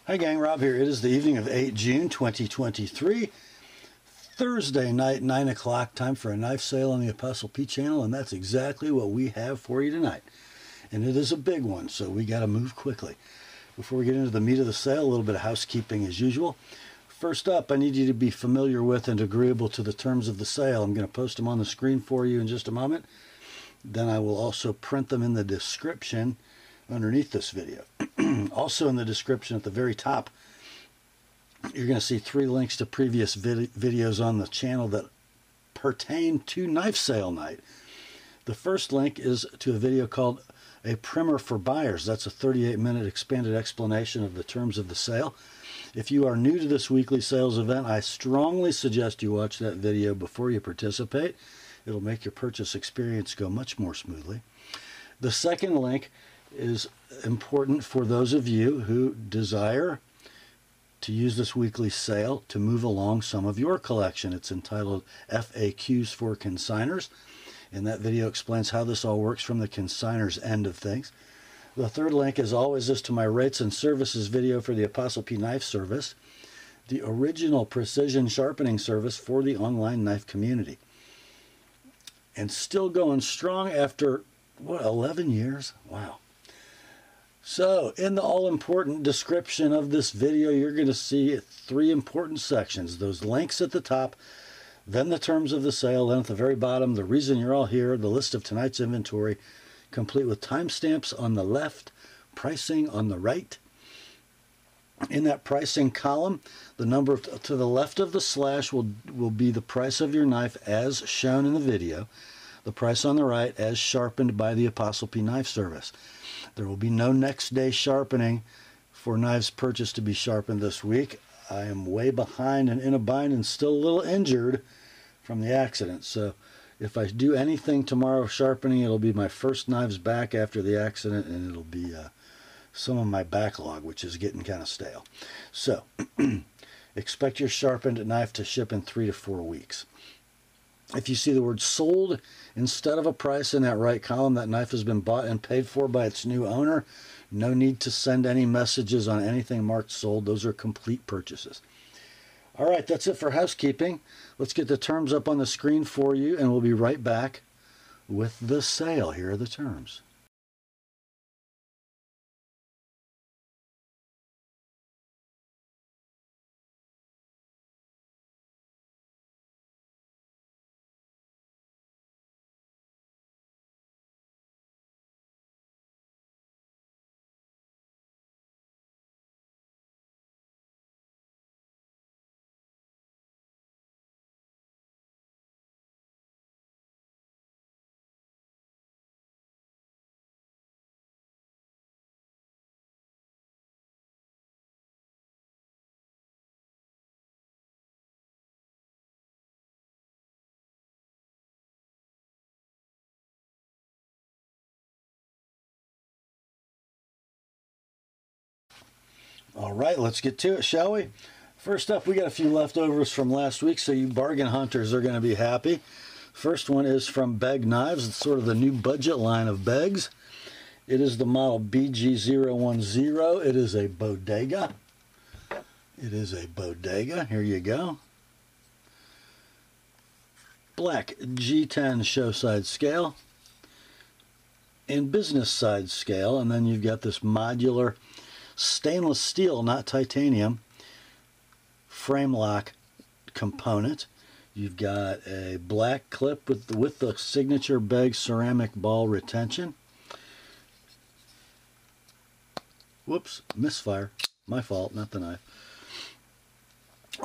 Hi gang, Rob here. It is the evening of 8 June 2023, Thursday night, 9 o'clock, time for a knife sale on the TheApostleP channel, and that's exactly what we have for you tonight. And it is a big one, so we got to move quickly. Before we get into the meat of the sale, a little bit of housekeeping as usual. First up, I need you to be familiar with and agreeable to the terms of the sale. I'm going to post them on the screen for you in just a moment. Then I will also print them in the description underneath this video. Also in the description at the very top, you're going to see 3 links to previous videos on the channel that pertain to knife sale night. The first link is to a video called A Primer for Buyers. That's a 38-minute expanded explanation of the terms of the sale. If you are new to this weekly sales event, I strongly suggest you watch that video before you participate. It'll make your purchase experience go much more smoothly. The second link is important for those of you who desire to use this weekly sale to move along some of your collection. It's entitled FAQs for Consignors, and that video explains how this all works from the consignors end of things. The third link, as always, is to my rates and services video for the TheApostleP Knife Service, the original precision sharpening service for the online knife community. And still going strong after, what, 11 years? Wow. So, in the all-important description of this video, you're going to see 3 important sections. Those links at the top, then the terms of the sale, then at the very bottom, the reason you're all here, the list of tonight's inventory, complete with timestamps on the left, pricing on the right. In that pricing column, the number to the left of the slash will be the price of your knife as shown in the video. The price on the right as sharpened by the TheApostleP Knife Service. There will be no next day sharpening for knives purchased to be sharpened this week. I am way behind and in a bind and still a little injured from the accident. So if I do anything tomorrow sharpening, it'll be my first knives back after the accident, and it'll be some of my backlog, which is getting kind of stale. So expect your sharpened knife to ship in 3 to 4 weeks. If you see the word sold instead of a price in that right column, that knife has been bought and paid for by its new owner. No need to send any messages on anything marked sold. Those are complete purchases. All right, that's it for housekeeping. Let's get the terms up on the screen for you, and we'll be right back with the sale. Here are the terms. All right, let's get to it, shall we? First up, we got a few leftovers from last week, so you bargain hunters are going to be happy. First one is from Begg Knives. It's sort of the new budget line of Beggs. It is the model BG010. It is a Bodega. It is a Bodega. Here you go. Black G10 show side scale and business side scale, and then you've got this modular stainless steel, not titanium, frame lock component. You've got a black clip with the signature Begg ceramic ball retention. Whoops, misfire. My fault, not the knife.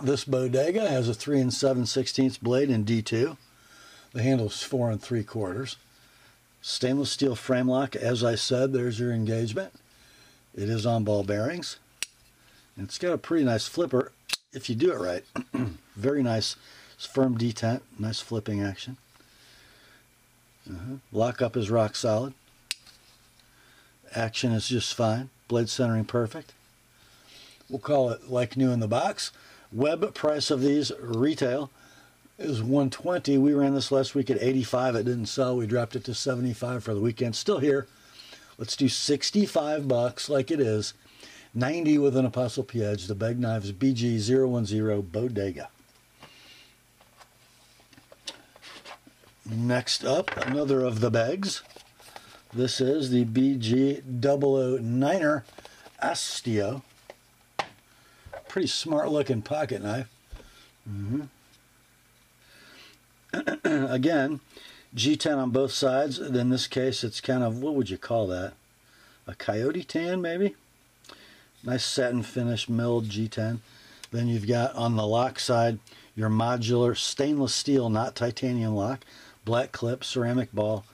This Bodega has a 3 7/16 blade in D2. The handle is 4 3/4. Stainless steel frame lock. As I said, there's your engagement. It is on ball bearings. And it's got a pretty nice flipper if you do it right. Very nice. It's firm detent. Nice flipping action. Lockup is rock solid. Action is just fine. Blade centering perfect. We'll call it like new in the box. Web price of these retail is $120. We ran this last week at $85. It didn't sell. We dropped it to $75 for the weekend. Still here. Let's do $65 like it is. 90 with an Apostle P edge, the Begg Knives BG010 Bodega. Next up, another of the Beggs. This is the BG009er Astio. Pretty smart looking pocket knife. Again, G10 on both sides. In this case, it's kind of, what would you call that? A coyote tan, maybe? Nice satin finish, milled G10. Then you've got on the lock side your modular stainless steel, not titanium lock, black clip, ceramic ball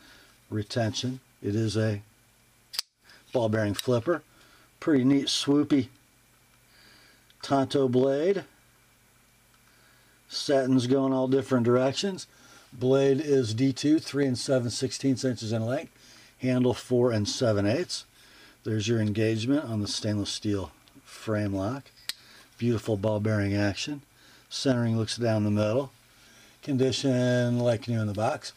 retention. It is a ball bearing flipper. Pretty neat swoopy Tonto blade. Satin's going all different directions. Blade is D2, 3 7/16 inches in length. Handle 4 7/8. There's your engagement on the stainless steel frame lock. Beautiful ball bearing action. Centering looks down the middle. Condition like new in the box.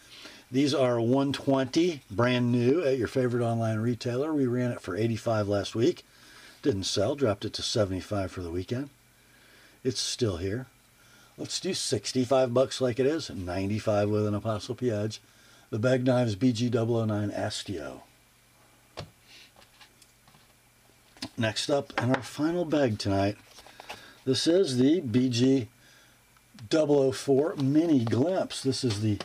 These are $120, brand new at your favorite online retailer. We ran it for $85 last week. Didn't sell, dropped it to $75 for the weekend. It's still here. Let's do $65 like it is, $95 with an Apostle P edge. The Begg Knives BG009 Astio. Next up, and our final Begg tonight, this is the BG004 Mini Glimpse. This is the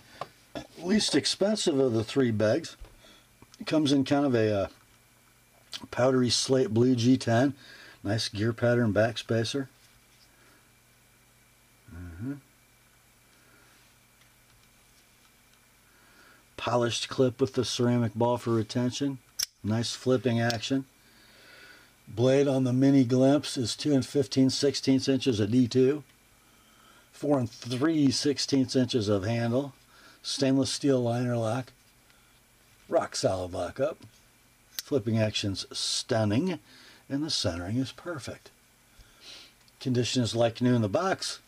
least expensive of the three Beggs. It comes in kind of a powdery slate blue G10. Nice gear pattern backspacer. Polished clip with the ceramic ball for retention. Nice flipping action. Blade on the Mini Glimpse is 2 15/16 inches of D2. 4 3/16 inches of handle. Stainless steel liner lock. Rock solid lockup. Flipping action's stunning. And the centering is perfect. Condition is like new in the box.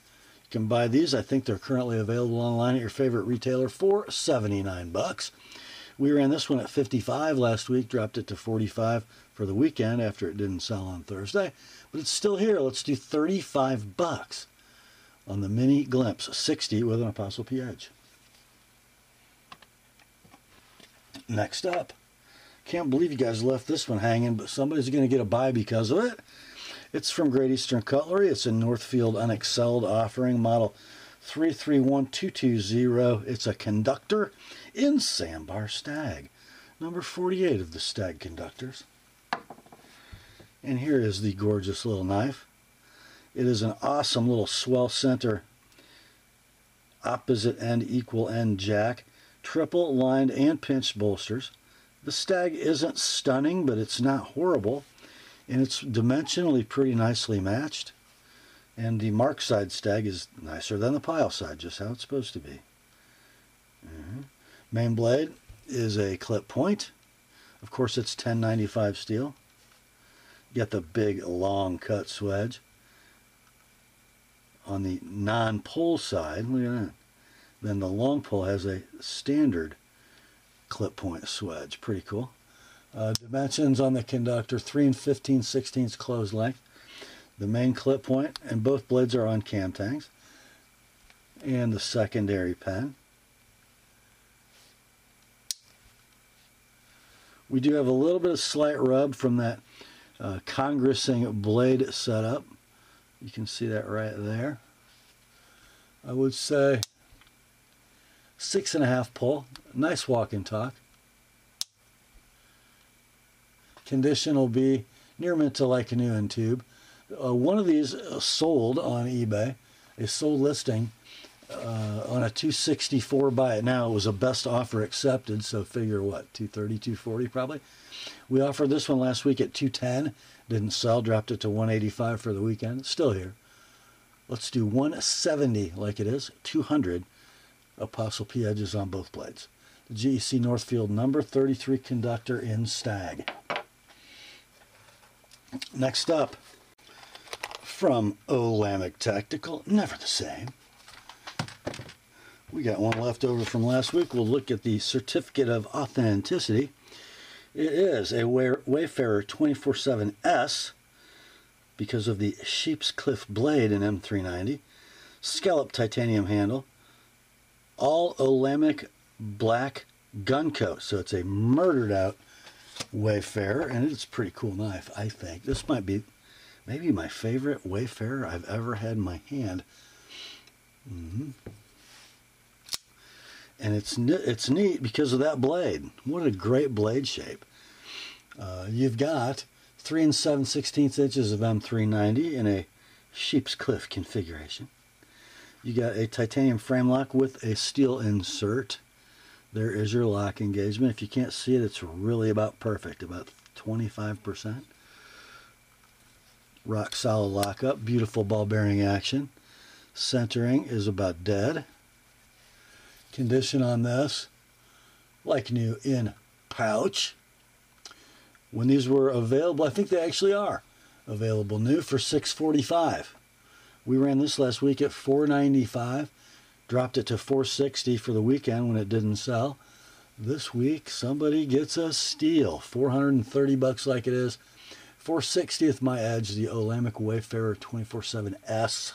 You can buy these. I think they're currently available online at your favorite retailer for $79. We ran this one at $55 last week, dropped it to $45 for the weekend after it didn't sell on Thursday. But it's still here. Let's do $35 on the Mini Glimpse, $60 with an Apostle P edge. Next up, can't believe you guys left this one hanging, but somebody's going to get a buy because of it. It's from Great Eastern Cutlery. It's a Northfield Unexcelled offering, model 331220. It's a Conductor in Sandbar Stag, number 48 of the Stag Conductors. And here is the gorgeous little knife. It is an awesome little swell center, opposite end, equal end jack, triple lined and pinched bolsters. The Stag isn't stunning, but it's not horrible. And it's dimensionally pretty nicely matched. And the mark side Stag is nicer than the pile side, just how it's supposed to be. Main blade is a clip point. Of course, it's 1095 steel. You got the big long cut swedge. On the non-pull side, look at that. Then the long pull has a standard clip point swedge. Pretty cool. Dimensions on the Conductor, 3 15/16 closed length. The main clip point, and both blades are on cam tangs. And the secondary pen. We do have a little bit of slight rub from that congressing blade setup. You can see that right there. I would say 6.5 pull. Nice walk and talk. Condition will be near mint to like new in tube. One of these sold on eBay. A sold listing on a 264 buy it now. It was a best offer accepted, so figure what, 230, 240 probably. We offered this one last week at 210. Didn't sell, dropped it to 185 for the weekend. It's still here. Let's do 170 like it is. 200 Apostle P edges on both blades. The GEC Northfield number 33 Conductor in Stag. Next up, from Olamic Tactical, never the same. We got one left over from last week. We'll look at the certificate of authenticity. It is a Wayfarer 24/7S because of the sheep's cliff blade in M390, scallop titanium handle, all Olamic black gun coat. So it's a murdered out Wayfarer, and it's a pretty cool knife, I think. This might be maybe my favorite Wayfarer I've ever had in my hand. And it's neat because of that blade. What a great blade shape. You've got 3 7/16 inches of M390 in a sheep's cliff configuration. You got a titanium frame lock with a steel insert. There is your lock engagement. If you can't see it, it's really about perfect, about 25%. Rock solid lockup, beautiful ball bearing action. Centering is about dead. Condition on this, like new in pouch. When these were available, I think they actually are available new for $645. We ran this last week at $495, dropped it to $460 for the weekend when it didn't sell. This week, somebody gets a steal, $430 like it is. $460th my edge, the Olamic Wayfarer 24/7S.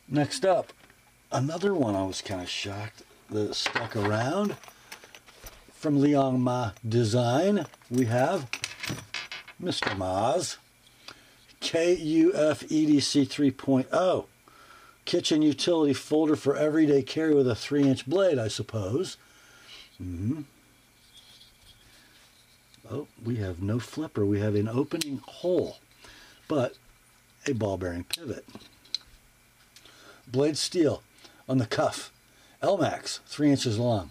Next up, another one I was kind of shocked that stuck around. From Liong Mah Dsn, we have Mr. Mah's KUF EDC 3.0 kitchen utility folder for everyday carry with a 3-inch blade, I suppose. Oh, we have no flipper. We have an opening hole, but a ball bearing pivot. Blade steel on the cuff. L-Max, 3 inches long.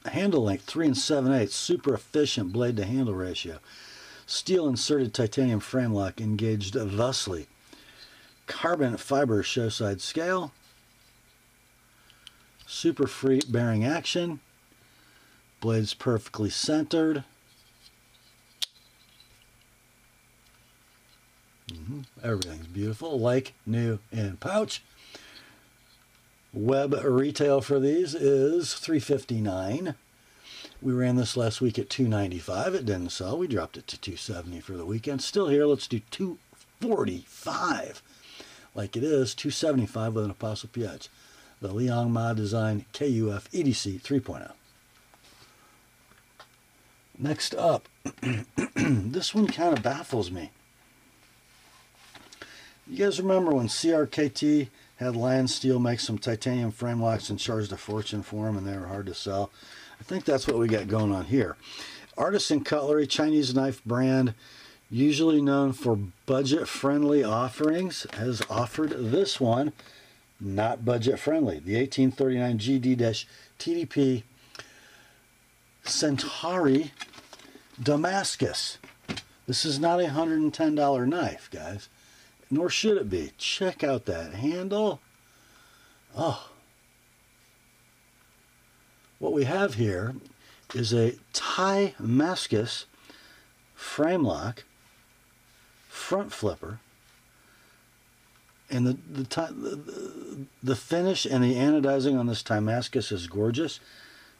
Handle length, 3 7/8. Super efficient blade to handle ratio. Steel inserted titanium frame lock engaged thusly. Carbon fiber show side scale. Super free bearing action. Blades perfectly centered. Everything's beautiful, like new in pouch. Web retail for these is $359. We ran this last week at $295. It didn't sell. We dropped it to $270 for the weekend. Still here. Let's do $245. Like it is, $275 with an ApostleP edge. The Liong Mah Dsn KUF EDC 3.0. Next up, this one kind of baffles me. You guys remember when CRKT had Lion Steel make some titanium frame locks and charged a fortune for them, and they were hard to sell? I think that's what we got going on here. Artisan Cutlery, Chinese knife brand, usually known for budget-friendly offerings, has offered this one, not budget-friendly. The 1839 GD-TDP Centauri Damascus. This is not a $110 knife, guys. Nor should it be. Check out that handle. Oh. What we have here is a Damascus frame lock, front flipper, and the finish and the anodizing on this Damascus is gorgeous.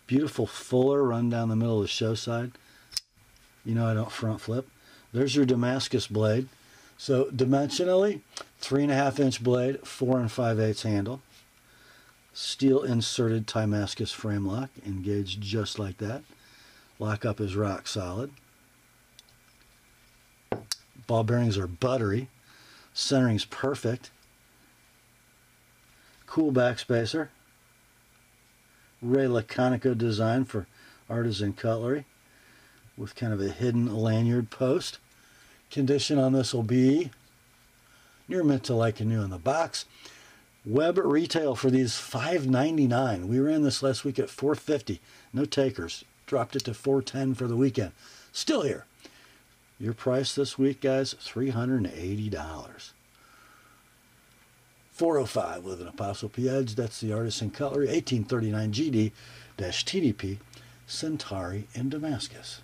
Beautiful fuller run down the middle of the show side. You know I don't front flip. There's your Damascus blade. So dimensionally, 3.5-inch blade, 4 5/8 handle. Steel inserted Damascus frame lock, engaged just like that. Lockup is rock solid. Ball bearings are buttery. Centering's perfect. Cool backspacer. Ray Laconico design for Artisan Cutlery with kind of a hidden lanyard post. Condition on this will be near mint to like new in the box. Web retail for these $5.99. We ran this last week at $4.50. No takers. Dropped it to $4.10 for the weekend. Still here. Your price this week, guys, $380. $405 with an ApostleP edge. That's the Artisan Cutlery 1839 GD-TDP Centauri in Damascus.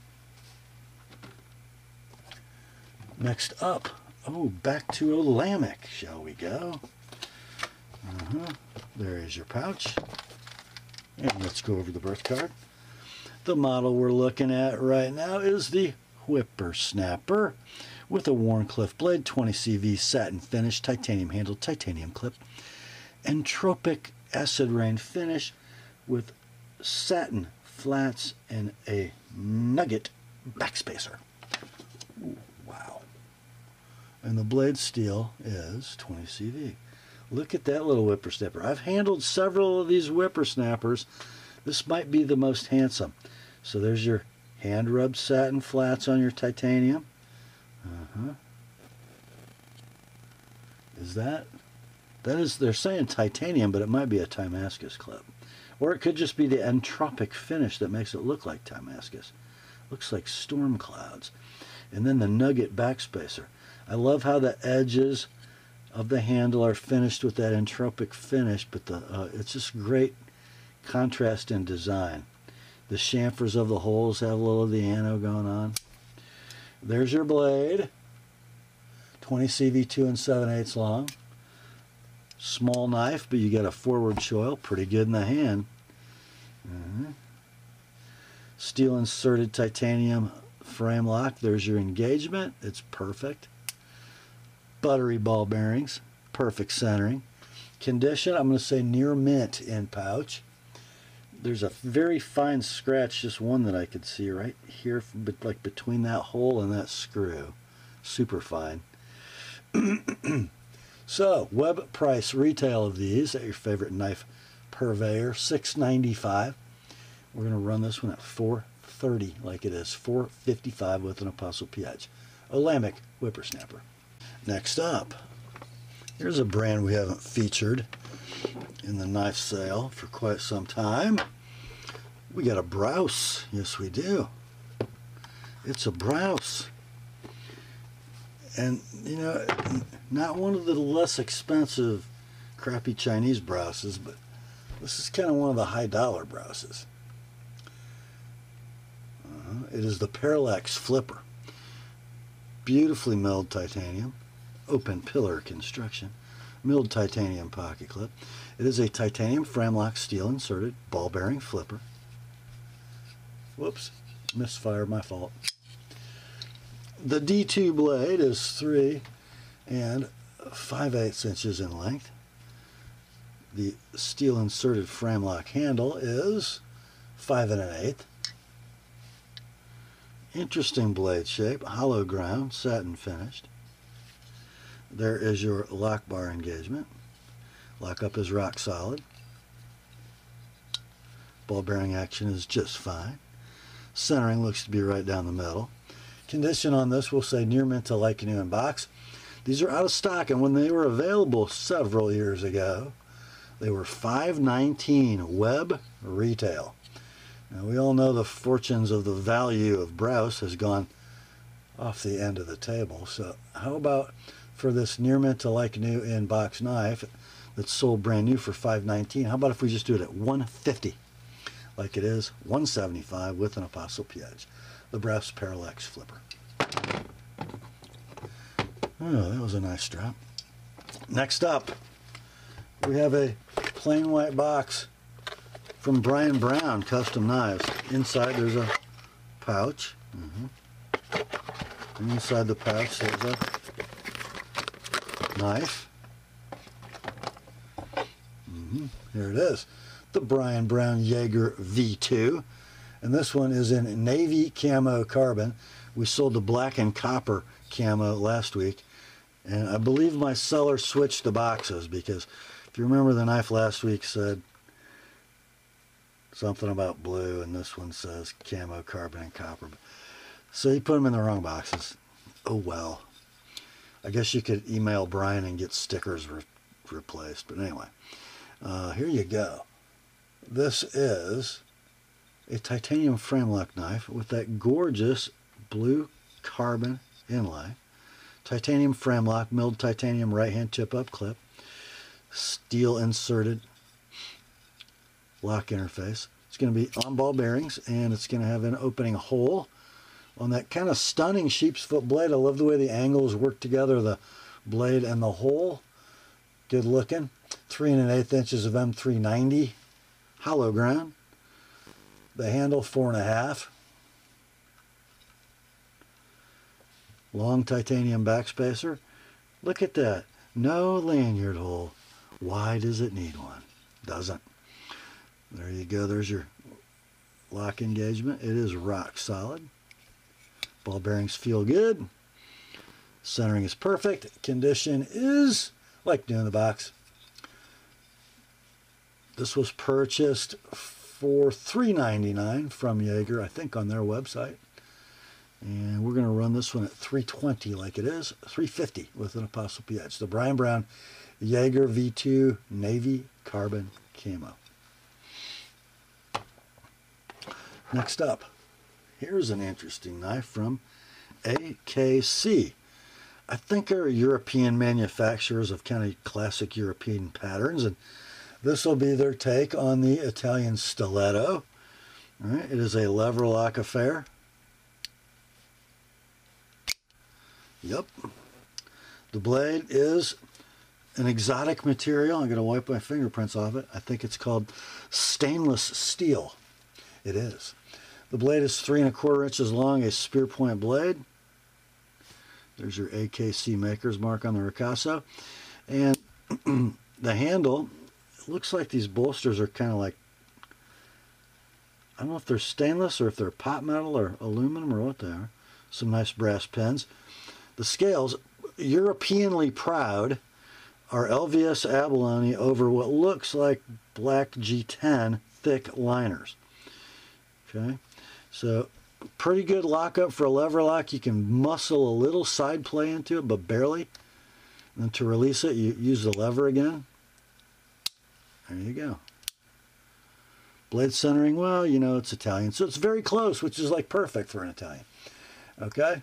Next up, back to Olamic, shall we go? There is your pouch. And let's go over the birth card. The model we're looking at right now is the Whippersnapper with a Wharncliffe blade, 20 CV satin finish, titanium handle, titanium clip, entropic acid rain finish with satin flats and a nugget backspacer. Ooh, wow. And the blade steel is 20 CV. Look at that little whippersnapper. I've handled several of these whippersnappers. This might be the most handsome. So there's your hand rubbed satin flats on your titanium. Is that is, they're saying titanium, but it might be a Damascus clip. Or it could just be the entropic finish that makes it look like Damascus. Looks like storm clouds. And then the nugget backspacer. I love how the edges of the handle are finished with that entropic finish, but it's just great contrast in design. The chamfers of the holes have a little of the anno going on. There's your blade. 20 CV, 2 7/8 long. Small knife, but you get a forward choil. Pretty good in the hand. Steel inserted titanium frame lock. There's your engagement. It's perfect. Buttery ball bearings. Perfect centering. Condition, I'm going to say near mint in pouch. There's a very fine scratch, just one that I could see right here, like between that hole and that screw. Super fine. So, web price retail of these at your favorite knife purveyor, $6.95. We're going to run this one at $4.30 like it is, $4.55 with an ApostleP edge. Olamic Whippersnapper. Next up, here's a brand we haven't featured in the knife sale for quite some time. We got a Brous. Yes, we do. It's a Brous. And, you know, not one of the less expensive crappy Chinese Brouses, but this is kind of one of the high dollar Brouses. It is the Parallax Flipper. Beautifully milled titanium, open pillar construction, milled titanium pocket clip. It is a titanium frame lock steel inserted ball bearing flipper. Whoops, misfire, my fault. The D2 blade is 3 5/8 inches in length. The steel inserted frame lock handle is 5 1/8. Interesting blade shape, hollow ground, satin finished. There is your lock bar engagement. Lockup is rock solid. Ball bearing action is just fine. Centering looks to be right down the middle. Condition on this will say near mint to like new in box. These are out of stock, and when they were available several years ago, they were $5.19 web retail. Now, we all know the fortunes of the value of Brous has gone off the end of the table. So how about for this near mint to like new in box knife that's sold brand new for $5.19? How about if we just do it at $150 like it is, $175 with an ApostleP edge? The Brous Parallax Flipper. Oh, that was a nice drop. Next up, we have a plain white box from Brian Brown Custom Knives. Inside there's a pouch. And inside the pouch there's a knife. Here it is. The Brian Brown Jaeger V2. And this one is in navy camo carbon. We sold the black and copper camo last week. And I believe my seller switched the boxes, because if you remember, the knife last week said something about blue, and this one says camo, carbon, and copper. So he put them in the wrong boxes. Oh well. I guess you could email Brian and get stickers replaced. But anyway, here you go. This is a titanium frame lock knife with that gorgeous blue carbon inlay. Titanium frame lock, milled titanium right hand tip up clip. Steel inserted lock interface. It's going to be on ball bearings, and it's going to have an opening hole on that kind of stunning sheep's foot blade. I love the way the angles work together, the blade and the hole. Good looking. 3 1/8 inches of M390 hollow ground. The handle 4 1/2. Long titanium backspacer. Look at that. No lanyard hole. Why does it need one? Doesn't. There you go. There's your lock engagement. It is rock solid. Ball bearings feel good. Centering is perfect. Condition is like new in the box. This was purchased for $3.99 from Jaeger, I think on their website. And we're going to run this one at $320 like it is. $350 with an TheApostleP Edge. The Brian Brown Jaeger V2 Navy Carbon Camo. Next up, here's an interesting knife from AKC. I think they're European manufacturers of kind of classic European patterns, and this will be their take on the Italian stiletto. All right, it is a lever lock affair. Yep. The blade is an exotic material. I'm going to wipe my fingerprints off it. I think it's called stainless steel. It is. The blade is 3 1/4 inches long, a spear point blade. There's your AKC maker's mark on the ricasso. And the handle, it looks like these bolsters are kind of like, I don't know if they're stainless or if they're pot metal or aluminum or what they are. Some nice brass pins. The scales, Europeanly proud, are LVS abalone over what looks like black G10 thick liners. Okay, so pretty good lockup for a lever lock. You can muscle a little side play into it, but barely. And then to release it, you use the lever again. There you go. Blade centering, well, you know, it's Italian, so it's very close, which is like perfect for an Italian. Okay.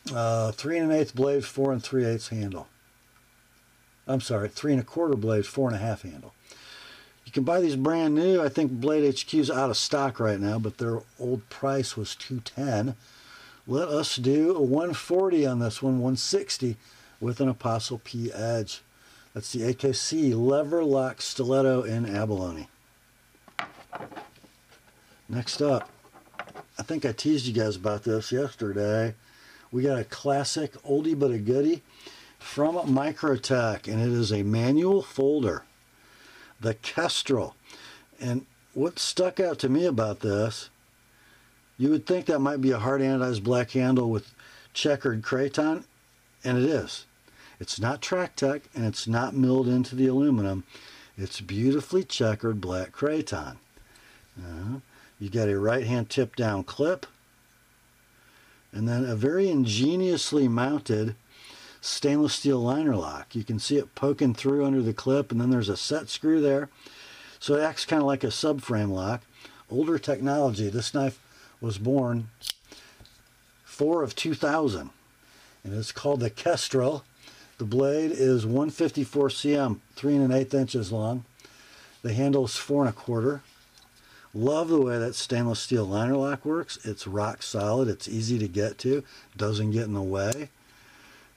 3 1/8 blade, 4 3/8 handle. I'm sorry, 3 1/4 blade, 4 1/2 handle. You can buy these brand new. I think Blade HQ's out of stock right now, but their old price was $210. Let us do a $140 on this one, $160 with an TheApostleP Edge. That's the AKC lever lock stiletto in abalone. Next up, I think I teased you guys about this yesterday. We got a classic oldie but a goodie from Microtech, and it is a manual folder, the Kestrel. And what stuck out to me about this, you would think that might be a hard anodized black handle with checkered craton, and it is. It's not track tech, and it's not milled into the aluminum. It's beautifully checkered black craton. You got a right hand tip down clip, and then a very ingeniously mounted stainless steel liner lock. You can see it poking through under the clip, and then there's a set screw there. So it acts kind of like a subframe lock. Older technology. This knife was born 2000, and it's called the Kestrel. The blade is 154 cm, 3 1/8 inches long. The handle is 4 1/4. Love the way that stainless steel liner lock works. It's rock solid. It's easy to get to. Doesn't get in the way.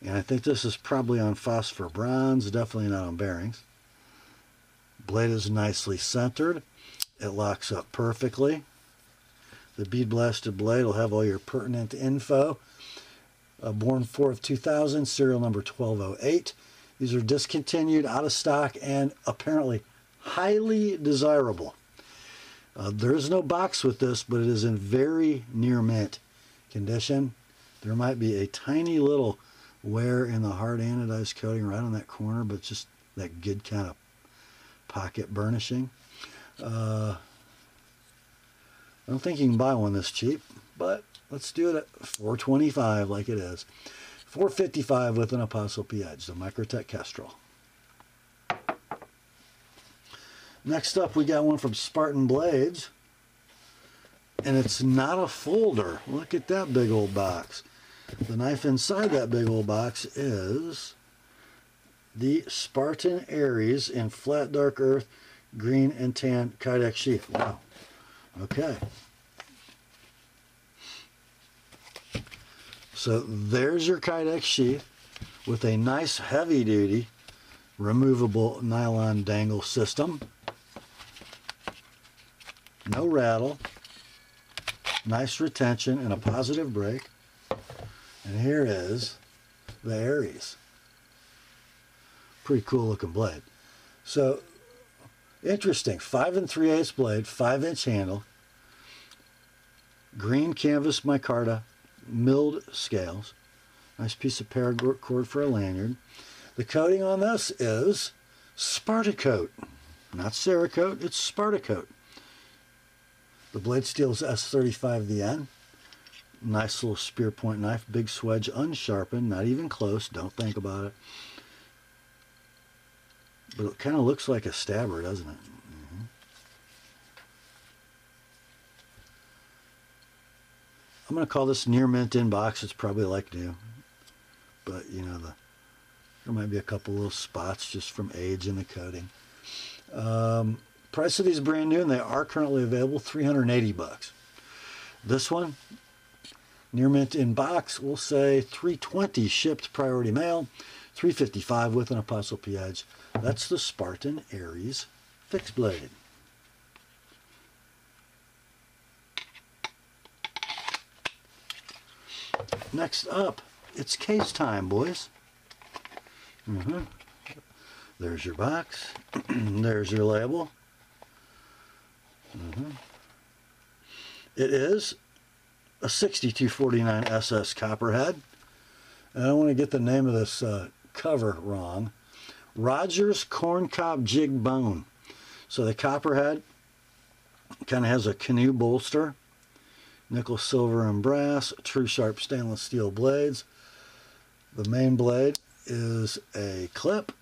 And I think this is probably on phosphor bronze. Definitely not on bearings. Blade is nicely centered. It locks up perfectly. The bead blasted blade will have all your pertinent info. Born 2000, serial number 1208. These are discontinued, out of stock, and apparently highly desirable. There is no box with this, but it is in very near mint condition. There might be a tiny little wear in the hard anodized coating right on that corner, but just that good kind of pocket burnishing. I don't think you can buy one this cheap, but let's do it at $425 like it is. $455 with an TheApostleP Edge, the Microtech Kestrel. Next up, we got one from Spartan Blades, and it's not a folder. Look at that big old box. The knife inside that big old box is the Spartan Ares in flat dark earth, green and tan Kydex sheath. Wow. Okay. So there's your Kydex sheath with a nice heavy duty removable nylon dangle system. No rattle, nice retention, and a positive break. And here is the Ares. Pretty cool looking blade. So, interesting. 5 3/8 blade, 5-inch handle, green canvas micarta, milled scales. Nice piece of paracord for a lanyard. The coating on this is Spartacoat. Not Cerakote, it's Spartacoat. The blade steel is S35VN. Nice little spear point knife, big swedge, unsharpened, not even close, don't think about it. But it kind of looks like a stabber, doesn't it? I'm going to call this near mint in box. It's probably like new. But, you know, there might be a couple little spots just from age in the coating. Price of these brand new, and they are currently available, $380. This one, near mint in box, we'll say $320 shipped priority mail, $355 with an Apostle P edge. That's the Spartan Ares fixed blade. Next up, it's case time, boys. There's your box. There's your label. It is a 6249 SS Copperhead. And I don't want to get the name of this cover wrong. Rogers Corncob Jig Bone. So the Copperhead kind of has a canoe bolster. Nickel, silver, and brass. True sharp stainless steel blades. The main blade is a clip.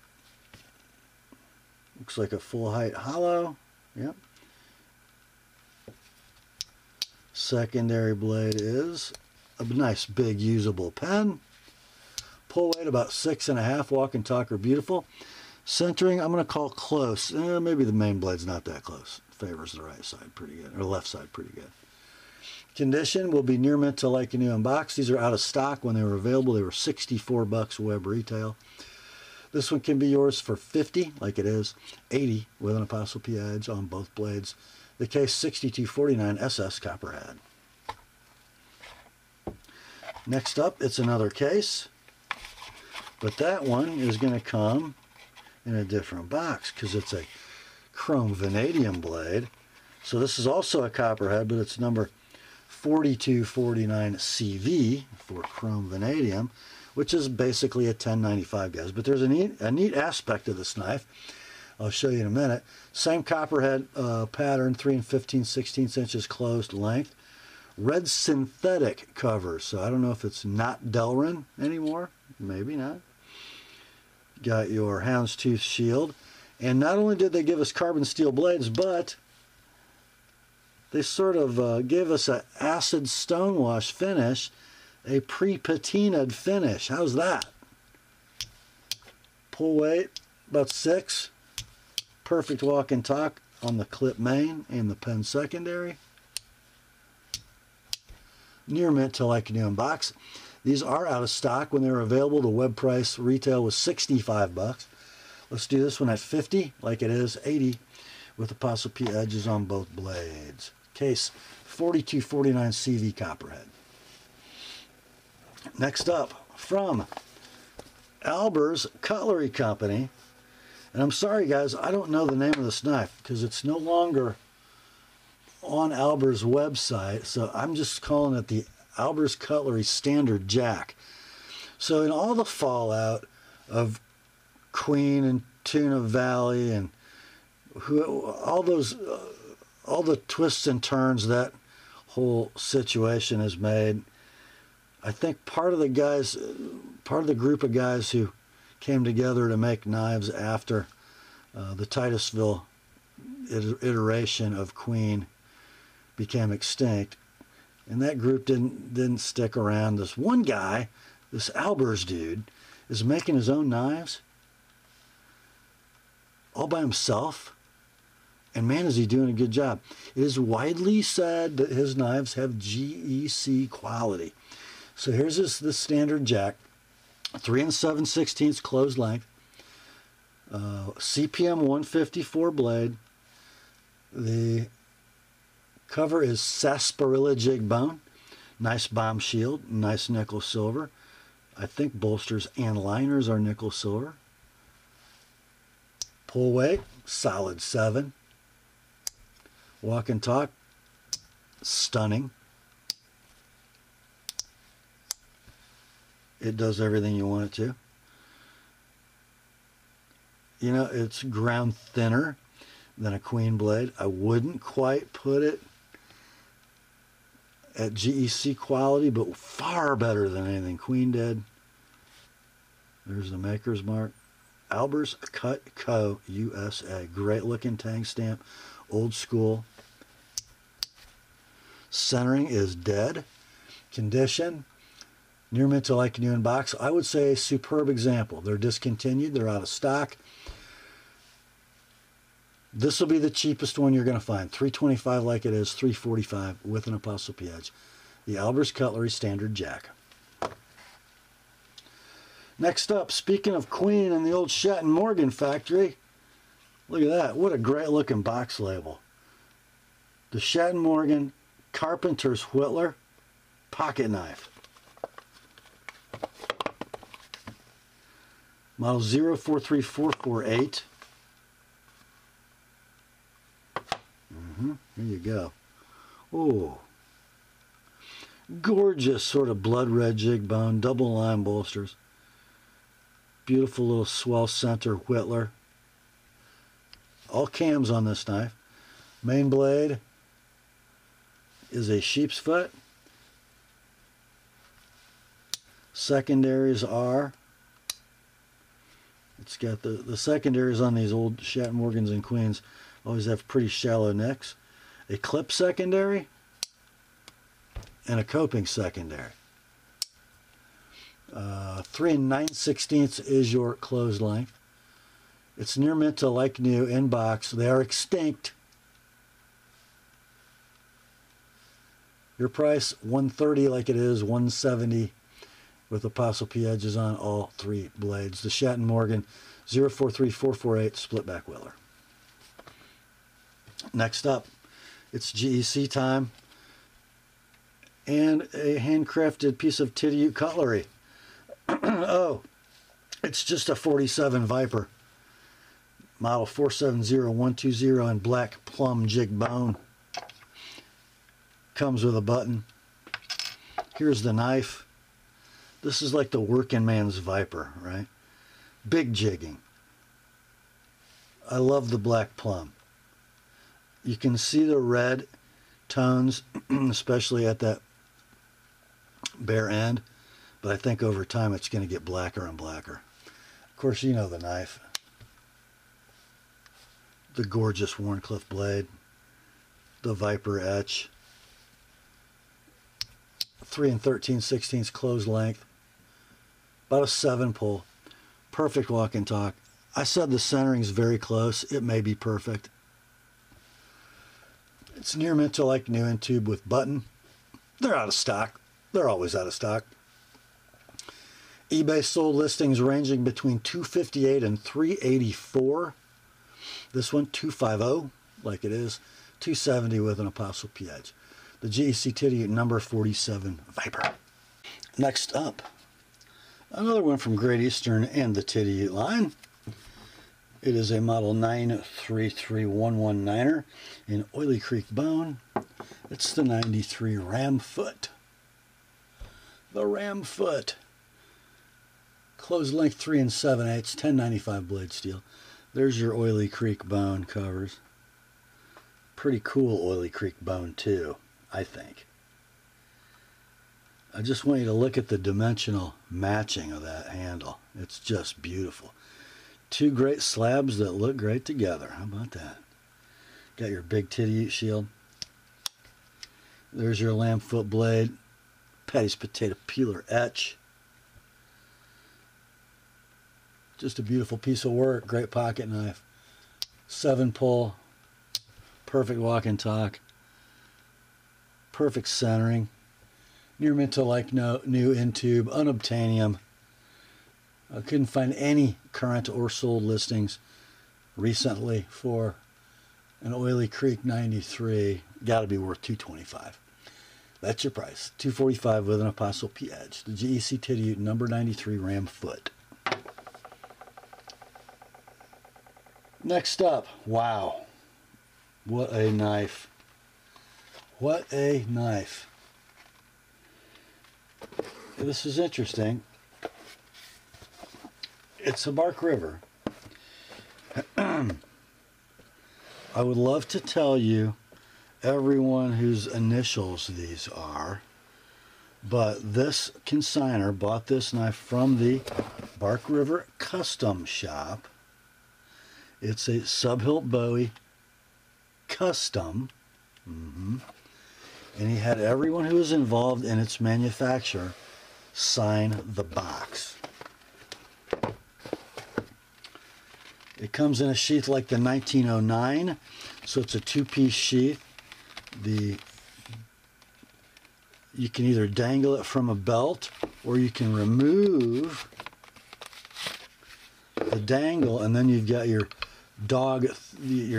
Looks like a full height hollow. Yep. Secondary blade is a nice big usable pen. Pull weight about 6.5. Walk and talk are beautiful. Centering I'm going to call close. Maybe the main blade's not that close. Favors the right side pretty good, or left side pretty good. Condition will be near mint to like new in box. These are out of stock. When they were available, they were $64 web retail. This one can be yours for $50, like it is, $80 with an Apostle P edge on both blades. The case 6249 SS Copperhead. Next up, it's another case, but that one is going to come in a different box because it's a chrome vanadium blade. So this is also a Copperhead, but it's number 4249 CV for chrome vanadium, which is basically a 1095, guys. But there's a neat aspect of this knife. I'll show you in a minute. Same Copperhead pattern, 3 15/16 inches closed length. Red synthetic cover, so I don't know if it's not Delrin anymore. Maybe not. Got your houndstooth shield. And not only did they give us carbon steel blades, but they sort of gave us an acid stonewash finish, a pre-patinaed finish. How's that? Pull weight, about 6. Perfect walk and talk on the clip main and the pen secondary. Near mint to like new in box. These are out of stock. When they were available, the web price retail was $65. Let's do this one at $50, like it is, $80 with Apostle P edges on both blades. Case 4249 CV Copperhead. Next up, from Alber's Cutlery Company. And I'm sorry, guys, I don't know the name of this knife because it's no longer on Alber's website. So I'm just calling it the Alber's Cutlery Standard Jack. So in all the fallout of Queen and Tuna Valley and all the twists and turns that whole situation has made, I think part of the group of guys who came together to make knives after the Titusville iteration of Queen became extinct, and that group didn't stick around. This one guy, this Albers dude, is making his own knives all by himself, and man, is he doing a good job. It is widely said that his knives have GEC quality. So here's the standard Jack, 3 7/16 closed length, CPM 154 blade. The cover is sarsaparilla jig bone. Nice bomb shield, nice nickel silver. I think bolsters and liners are nickel silver. Pull weight, solid 7. Walk and talk, stunning. It does everything you want it to. You know, it's ground thinner than a queen blade. I wouldn't quite put it at GEC quality, but far better than anything Queen did. There's the maker's mark. Albers Cut Co. USA. Great looking tang stamp. Old school. Centering is dead. Condition. Near mint to like new in box. I would say a superb example. They're discontinued. They're out of stock. This will be the cheapest one you're going to find. $325 like it is, $345 with an ApostleP edge. The Albers Cutlery Standard Jack. Next up, speaking of Queen and the old Shatton Morgan factory, look at that. What a great looking box label. The Shatton Morgan Carpenter's Whittler pocket knife. Model 043448. Here you go. Oh, gorgeous sort of blood red jig bone, double line bolsters. Beautiful little swell center whittler. All cams on this knife. Main blade is a sheep's foot. Secondaries are, it's got the secondaries on these old Shatton Morgans and Queens always have pretty shallow necks. A clip secondary and a coping secondary. 3 9/16 is your closed length. It's near mint to like new in box. They are extinct. Your price $130 like it is, $170 with ApostleP edges on all 3 blades. The Shatton Morgan 043448 split back wheeler. Next up, it's GEC time and a handcrafted piece of Tidioute cutlery. Oh, it's just a 47 Viper. Model 470120 in black plum jig bone. Comes with a button. Here's the knife. This is like the working man's Viper, right? Big jigging. I love the black plum. You can see the red tones, especially at that bare end, but I think over time it's going to get blacker and blacker. Of course, you know the knife. The gorgeous Wharncliffe blade, the Viper etch, 3 13/16 closed length, about a 7 pull, perfect walk and talk. I said the centering's very close. It may be perfect. It's near mint to like new in tube with button. They're out of stock. They're always out of stock. eBay sold listings ranging between $258 and $384. This one, $250, like it is, $270 with an ApostleP edge. The GEC Tidioute number 47 Viper. Next up, another one from Great Eastern and the Tidioute line. It is a model 933119er in Oily Creek bone. It's the 93 Ram Foot. The Ram Foot. Closed length 3 7/8, 1095 blade steel. There's your Oily Creek bone covers. Pretty cool Oily Creek bone too, I think. I just want you to look at the dimensional matching of that handle. It's just beautiful. 2 great slabs that look great together. How about that? Got your big Tidioute shield. There's your lamb foot blade. Patty's potato peeler etch. Just a beautiful piece of work. Great pocket knife. 7 pull. Perfect walk and talk. Perfect centering. Near mint to like new in tube. Unobtainium. I couldn't find any current or sold listings recently for an Oily Creek 93. Got to be worth $225. That's your price. $245 with an ApostleP edge. The GEC Tidioute number 93 ram foot. Next up, wow. What a knife. What a knife. This is interesting. It's a Bark River. I would love to tell you everyone whose initials these are, but this consignor bought this knife from the Bark River Custom Shop. It's a sub-hilt Bowie custom, and he had everyone who was involved in its manufacture sign the box. It comes in a sheath like the 1909, so it's a two-piece sheath. You can either dangle it from a belt, or you can remove the dangle, and then you've got your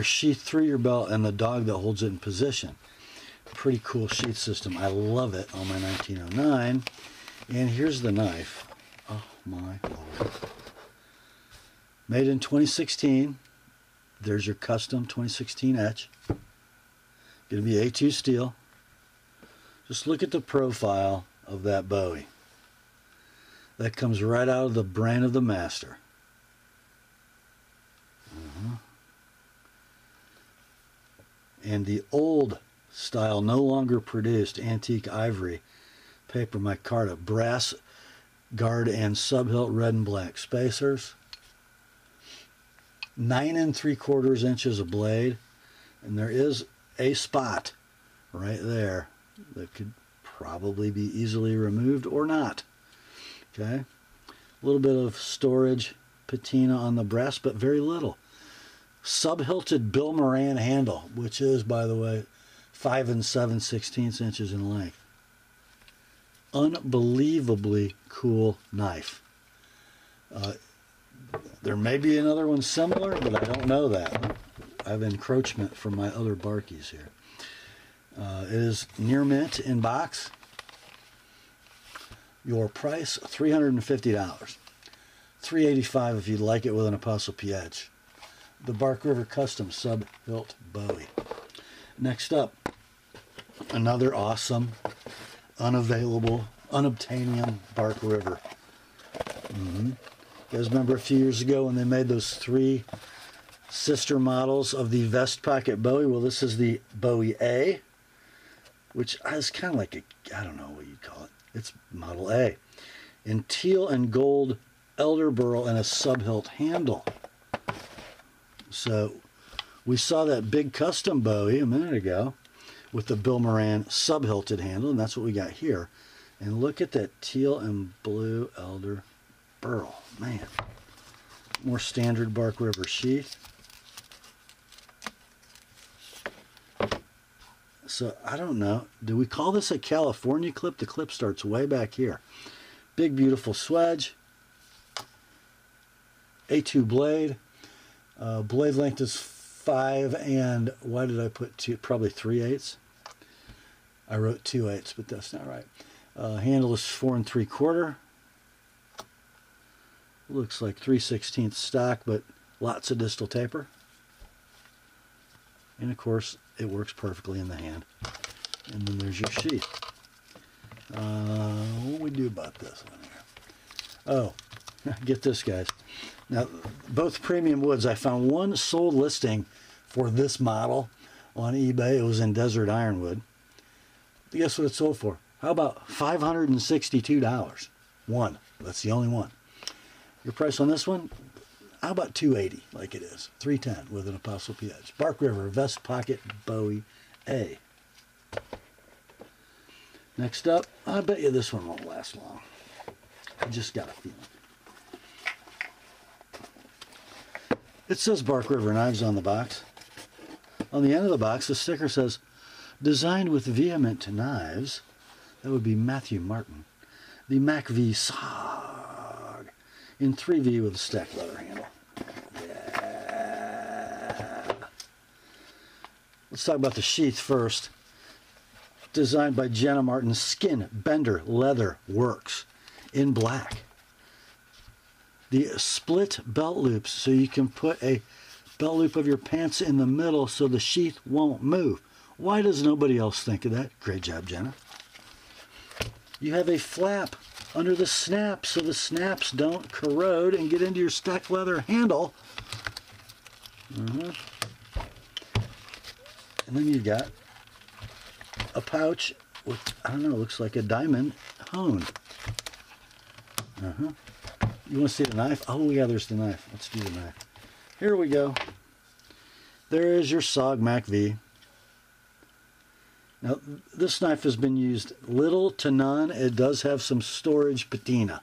sheath through your belt and the dog that holds it in position. Pretty cool sheath system. I love it on my 1909. And here's the knife. Oh my Lord. Made in 2016. There's your custom 2016 etch. Going to be A2 steel. Just look at the profile of that Bowie. That comes right out of the brain of the master. And the old style, no longer produced, antique ivory paper micarta, brass guard and sub-hilt red and black spacers, 9 3/4 inches of blade, and there is a spot right there that could probably be easily removed or not. Okay, a little bit of storage patina on the brass, but very little. Sub-hilted Bill Moran handle, which is, by the way, 5 7/16 inches in length. Unbelievably cool knife. There may be another one similar, but I don't know that. I have encroachment from my other Barkies here. It is near mint in box. Your price, $350. $385 if you'd like it with an ApostleP edge. The Bark River Custom Sub-Hilt Bowie. Next up, another awesome, unavailable, unobtainium Bark River. You guys remember a few years ago when they made those 3 sister models of the vest pocket Bowie? Well, this is the Bowie A, which is kind of like a, I don't know what you'd call it. It's Model A. In teal and gold elder burl and a sub-hilt handle. So we saw that big custom Bowie a minute ago with the Bill Moran sub-hilted handle, and that's what we got here. And look at that teal and blue elder burl. Man, more standard Bark River sheath. So I don't know, do we call this a California clip? The clip starts way back here. Big beautiful swedge. A2 blade. Blade length is 5 and, why did I put 2? Probably 3/8. I wrote 2/8, but that's not right. Handle is 4 3/4. Looks like 3/16 stock, but lots of distal taper. And of course, it works perfectly in the hand. And then there's your sheath. What do we do about this one here? Oh, get this, guys. Now, both premium woods, I found one sold listing for this model on eBay. It was in desert ironwood. Guess what it sold for? How about $562? One. That's the only one. Your price on this one? How about $280, like it is? $310 with an ApostleP edge. Bark River Vest Pocket Bowie A. Next up, I bet you this one won't last long. I just got a feeling. It says Bark River Knives on the box. On the end of the box, the sticker says, designed with vehement knives. That would be Matthew Martin. The Mac V SOG in 3V with a stack leather handle. Yeah. Let's talk about the sheath first. designed by Jenna Martin, Skin Bender Leather Works in black. The split belt loops, so you can put a belt loop of your pants in the middle so the sheath won't move. Why does nobody else think of that? Great job, Jenna. You have a flap under the snap so the snaps don't corrode and get into your stack leather handle. And then you've got a pouch with, I don't know, looks like a diamond hone. You want to see the knife? Oh yeah, there's the knife. Let's do the knife. Here we go. There is your SOG Mac V. Now, this knife has been used little to none. It does have some storage patina,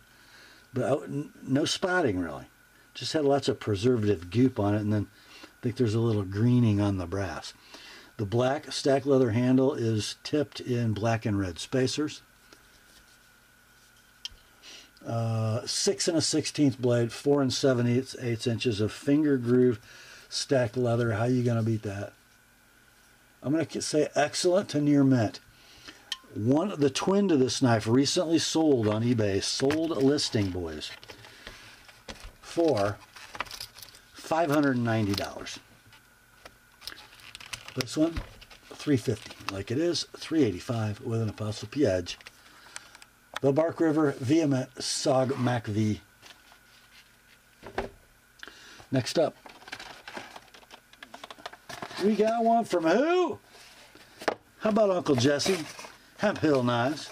but no spotting really. Just had lots of preservative goop on it, and then I think there's a little greening on the brass. The black stack leather handle is tipped in black and red spacers. 6 1/16 blade, 4 7/8 inches of finger groove stacked leather. How you gonna beat that? I'm going to say excellent to near mint. The twin to this knife recently sold on eBay, sold listing, boys, for $590. This one, $350. Like it is, $385 with an ApostleP edge. The Bark River Vehement SOG Mac V. Next up, we got one from who? How about Uncle Jesse? Hemp Hill Knives.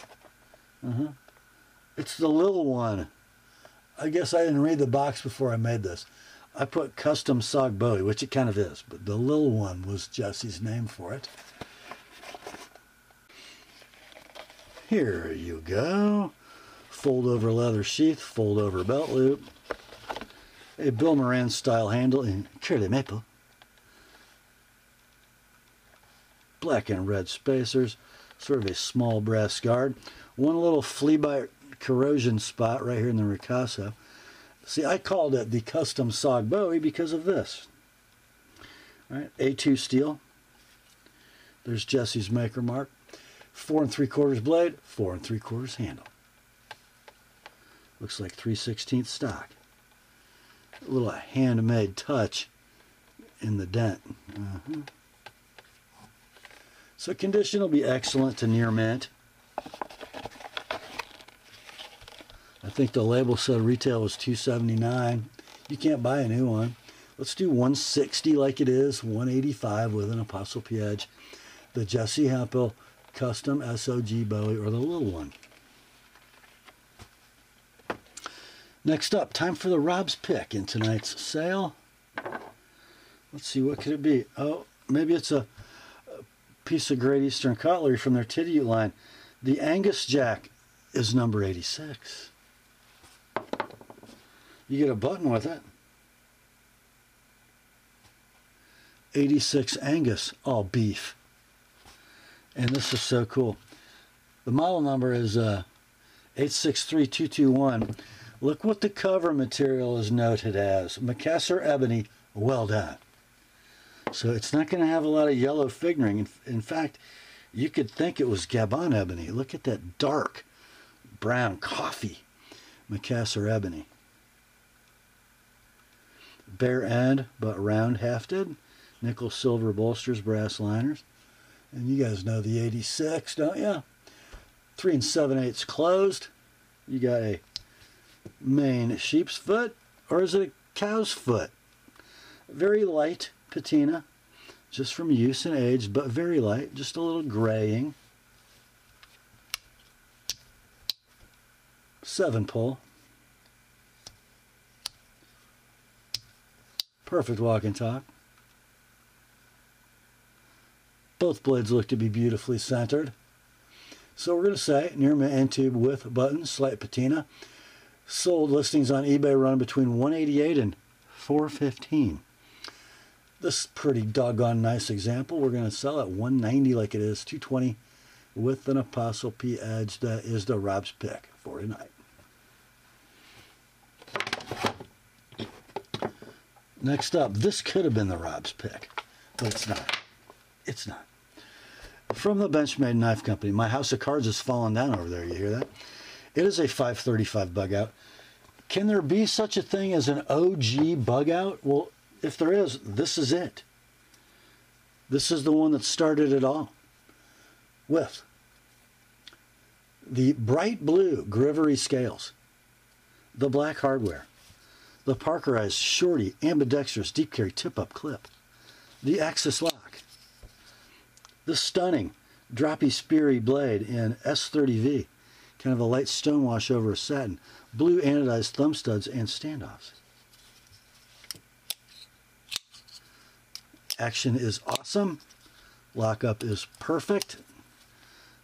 It's the little one. I guess I didn't read the box before I made this. I put custom SOG Bowie, which it kind of is, but the little one was Jesse's name for it. Here you go. Fold over leather sheath, fold over belt loop. A Bill Moran style handle in curly maple. Black and red spacers, sort of a small brass guard. One little flea bite corrosion spot right here in the ricasso. See, I called it the custom SOG Bowie because of this. All right, A2 steel. There's Jesse's maker mark. 4 3/4 blade, 4 3/4 handle. Looks like 3/16 stock. A little handmade touch in the dent. So condition will be excellent to near mint. I think the label said retail was $279. You can't buy a new one. Let's do $160 like it is, $185 with an ApostleP edge. The Jesse Hemphill custom SOG Bowie, or the little one. Next up, time for the Rob's pick in tonight's sale. Let's see, what could it be? Oh, maybe it's a piece of Great Eastern cutlery from their Tidioute line. The Angus Jack is number 86. You get a button with it. 86 Angus, all beef. And this is so cool. The model number is 863221. Look what the cover material is noted as. Macassar ebony, well done. So it's not going to have a lot of yellow figuring. In fact, you could think it was Gabon ebony. Look at that dark brown coffee Macassar ebony. Bare end, but round hafted. Nickel silver bolsters, brass liners. And you guys know the 86, don't you? 3 7/8 closed. You got a Maine sheep's foot, or is it a cow's foot? Very light patina, just from use and age, but very light, just a little graying. 7-pull. Perfect walk and talk. Both blades look to be beautifully centered. So we're going to say near mint end tube with buttons, slight patina. Sold listings on eBay run between $188 and $415. This pretty doggone nice example, we're going to sell at $190 like it is, $220 with an ApostleP edge. That is the Rob's pick for tonight. Next up, this could have been the Rob's pick, but it's not. It's not. From the Benchmade Knife Company. My house of cards is falling down over there. You hear that? It is a 535 bug out. Can there be such a thing as an OG bug out? Well, if there is, this is it. This is the one that started it all. With the bright blue Grivery scales, the black hardware, the Parkerized Shorty ambidextrous deep carry tip-up clip, the Axis lock, the stunning droppy speary blade in S30V, kind of a light stonewash over a satin, blue anodized thumb studs and standoffs. Action is awesome. Lockup is perfect.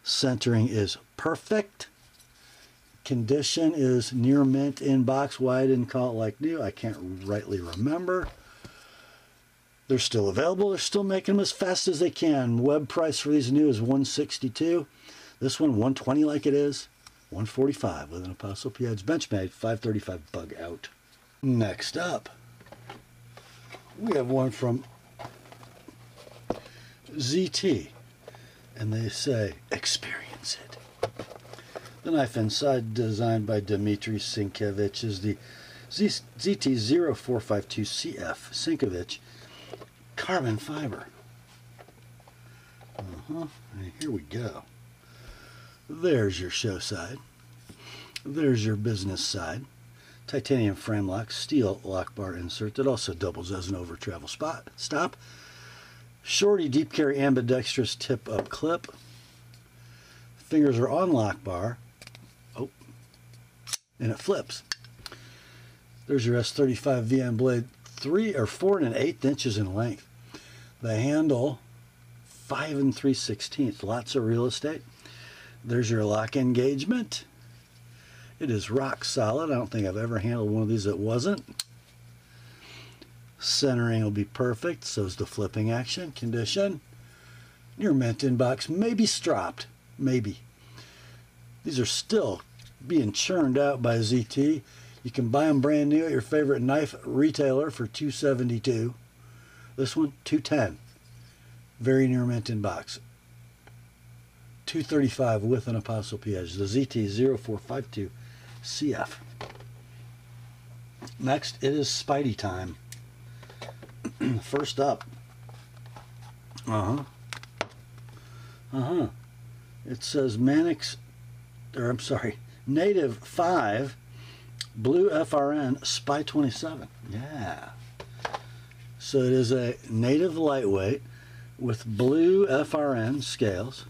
Centering is perfect. Condition is near mint in box. Why I didn't call it like new, I can't rightly remember. They're still available. They're still making them as fast as they can. Web price for these new is $162. This one, $120 like it is. $145 with an Apostle P Edge Benchmade 535 bug out. Next up, we have one from ZT, and they say, experience it. The knife inside, designed by Dmitry Sienkiewicz, is the ZT0452CF Sienkiewicz carbon fiber. And here we go. There's your show side. There's your business side. Titanium frame lock, steel lock bar insert that also doubles as an over travel stop. Shorty deep carry ambidextrous tip up clip. Fingers are on lock bar. Oh, and it flips. There's your S35 VM blade, 4 1/8 inches in length. The handle, 5 3/16. Lots of real estate. There's your lock engagement. It is rock solid. I don't think I've ever handled one of these that wasn't. Centering will be perfect. So is the flipping action. Condition. Your mint inbox may be stropped. Maybe. These are still being churned out by ZT. You can buy them brand new at your favorite knife retailer for $272. This one, $210. Very near mint inbox. $235 with an Apostle P Edge. The ZT0452 CF. Next, it is Spidey time. First up. It says Native 5 Blue FRN Spy 27. Yeah. So it is a native lightweight with blue FRN scales,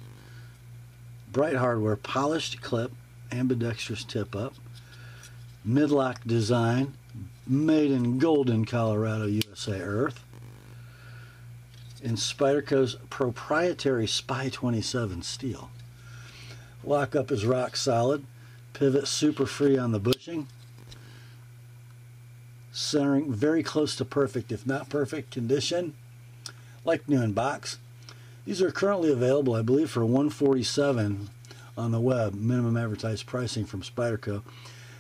bright hardware, polished clip, ambidextrous tip up, midlock design, made in Golden, Colorado, USA Earth, in Spyderco's proprietary Spy 27 steel. Lockup is rock solid, pivot super free on the bushing, centering very close to perfect, if not perfect condition, like new in box. These are currently available, I believe, for $147 on the web, minimum advertised pricing from Spyderco.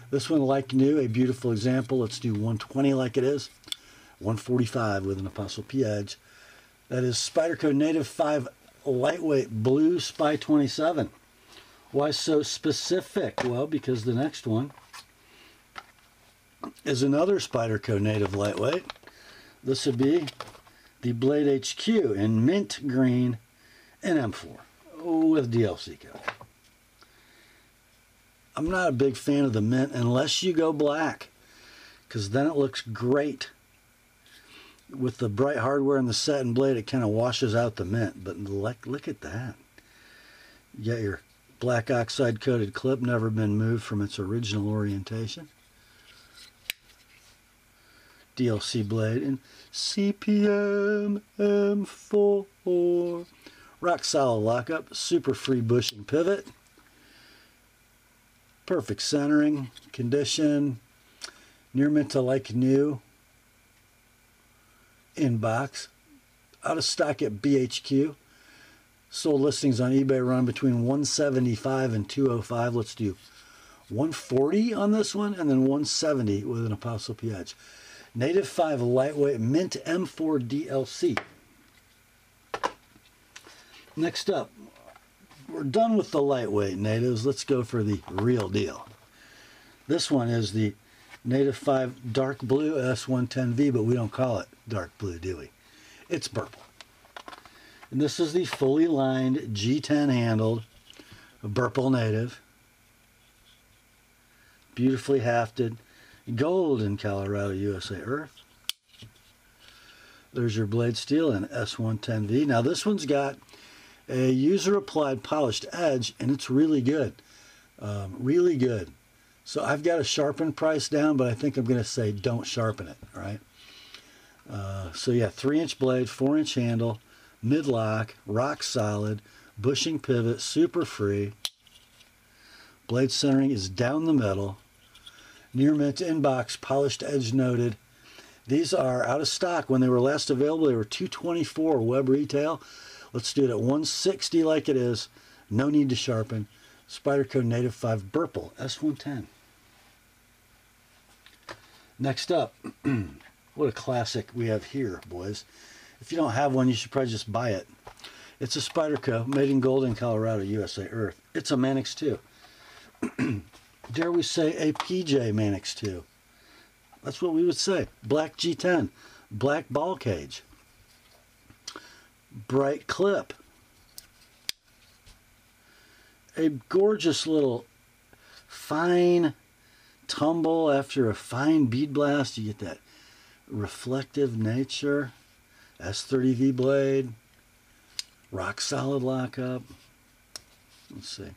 This one, like new, a beautiful example. Let's do $120 like it is. $145 with an Apostle P Edge. That is Spyderco Native 5 Lightweight Blue Spy 27. Why so specific? Well, because the next one is another Spyderco Native Lightweight. This would be the Blade HQ in mint green and M4 with DLC code. I'm not a big fan of the mint unless you go black, because then it looks great. With the bright hardware and the satin blade, it kind of washes out the mint. But look at that. You got your black oxide coated clip, never been moved from its original orientation. DLC blade in CPM M4. Rock solid lockup, super free bushing pivot. Perfect centering, condition, near mint to like new. In box, out of stock at BHQ. Sold listings on eBay run between $175 and $205. Let's do $140 on this one, and then $170 with an Apostle P Edge. Native 5 lightweight mint M4 DLC. Next up, we're done with the lightweight natives. Let's go for the real deal. This one is the Native 5 Dark Blue S110V, but we don't call it dark blue, do we? It's purple. And this is the fully lined G10 handled Purple Native. Beautifully hafted. Gold in Colorado, USA Earth. There's your blade steel and S110V. Now this one's got a user applied polished edge, and it's really good. Really good. So I've got a sharpen price down, but I think I'm going to say don't sharpen it, all right? So yeah, 3-inch blade, 4-inch handle, mid-lock, rock solid, bushing pivot, super free. Blade centering is down the middle. Near mint inbox, polished edge noted. These are out of stock. When they were last available, they were $224 web retail. Let's do it at $160 like it is. No need to sharpen. Spyderco Native 5 Purple S110. Next up, what a classic we have here, boys. If you don't have one, you should probably just buy it. It's a Spyderco, made in Golden, Colorado, USA Earth. It's a Mannix 2. Dare we say a PJ Mannix 2? That's what we would say. Black G10, black ball cage, bright clip, a gorgeous little fine tumble after a fine bead blast. You get that reflective nature. S30V blade, rock solid lockup. Let's see.